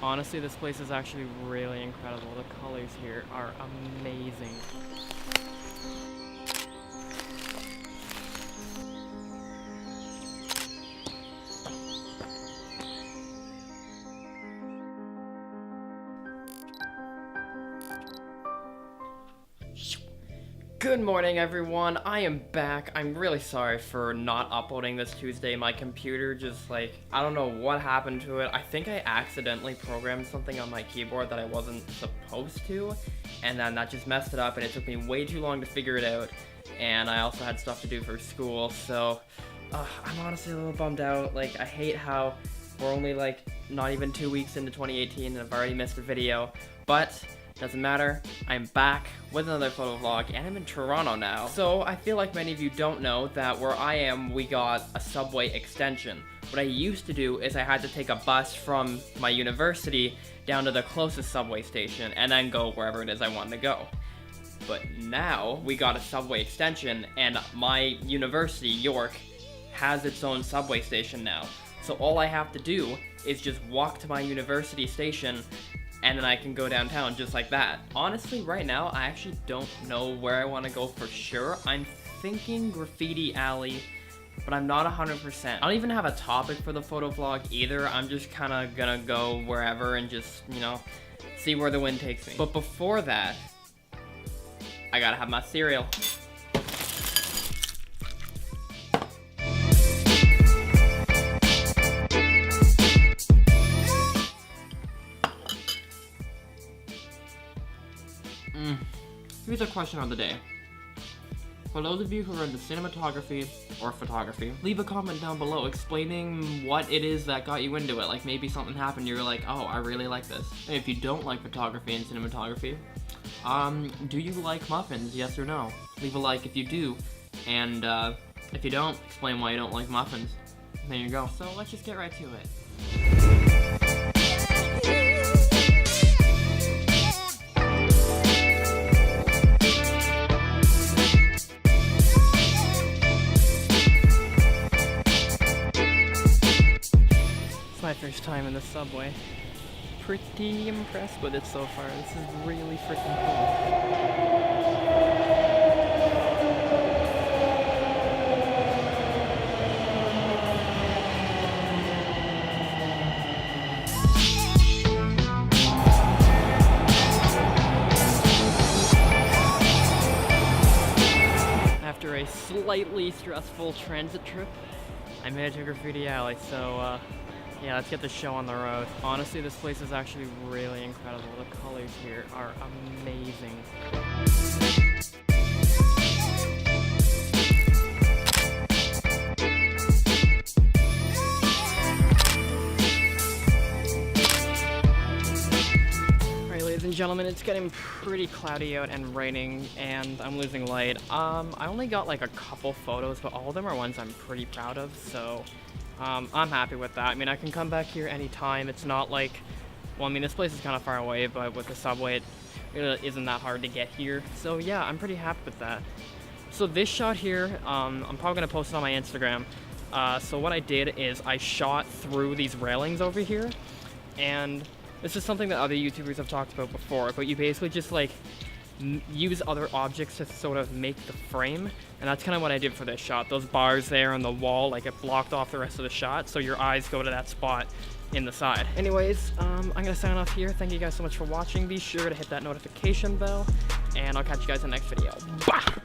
Honestly, this place is actually really incredible. The colors here are amazing. Good morning, everyone. I am back. I'm really sorry for not uploading this Tuesday. My computer just I don't know what happened to it. I think I accidentally programmed something on my keyboard that I wasn't supposed to, and then that just messed it up, and it took me way too long to figure it out, and I also had stuff to do for school, so I'm honestly a little bummed out. I hate how we're only not even 2 weeks into 2018 and I've already missed a video, but doesn't matter, I'm back with another photo vlog, and I'm in Toronto now. So I feel like many of you don't know that where I am, we got a subway extension. What I used to do is I had to take a bus from my university down to the closest subway station and then go wherever it is I wanted to go. But now we got a subway extension, and my university, York, has its own subway station now. So all I have to do is just walk to my university station, and then I can go downtown just like that. Honestly, right now, I actually don't know where I want to go for sure. I'm thinking Graffiti Alley, but I'm not 100%. I don't even have a topic for the photo vlog either. I'm just kind of gonna go wherever and just, see where the wind takes me. But before that, I gotta have my cereal. Here's a question of the day. For those of you who are into cinematography or photography, leave a comment down below explaining what it is that got you into it. Like maybe something happened, you're like, oh, I really like this. And if you don't like photography and cinematography, do you like muffins, yes or no? Leave a like if you do, and if you don't, explain why you don't like muffins. There you go. So let's just get right to it. My first time in the subway. Pretty impressed with it so far. This is really freaking cool. After a slightly stressful transit trip, I made it to Graffiti Alley, so yeah, let's get the show on the road. Honestly, this place is actually really incredible. The colors here are amazing. Alright, ladies and gentlemen, it's getting pretty cloudy out and raining, and I'm losing light. I only got a couple photos, but all of them are ones I'm pretty proud of, so I'm happy with that. I mean, I can come back here anytime. It's not well, I mean, this place is kind of far away, but with the subway, it really isn't that hard to get here. So yeah, I'm pretty happy with that. So this shot here, I'm probably gonna post it on my Instagram. So what I did is I shot through these railings over here, and this is something that other YouTubers have talked about before, but you basically just use other objects to sort of make the frame, and that's kind of what I did for this shot. Those bars there on the wall, it blocked off the rest of the shot, so your eyes go to that spot in the side. Anyways, I'm gonna sign off here. Thank you guys so much for watching. Be sure to hit that notification bell, and I'll catch you guys in the next video. Bye!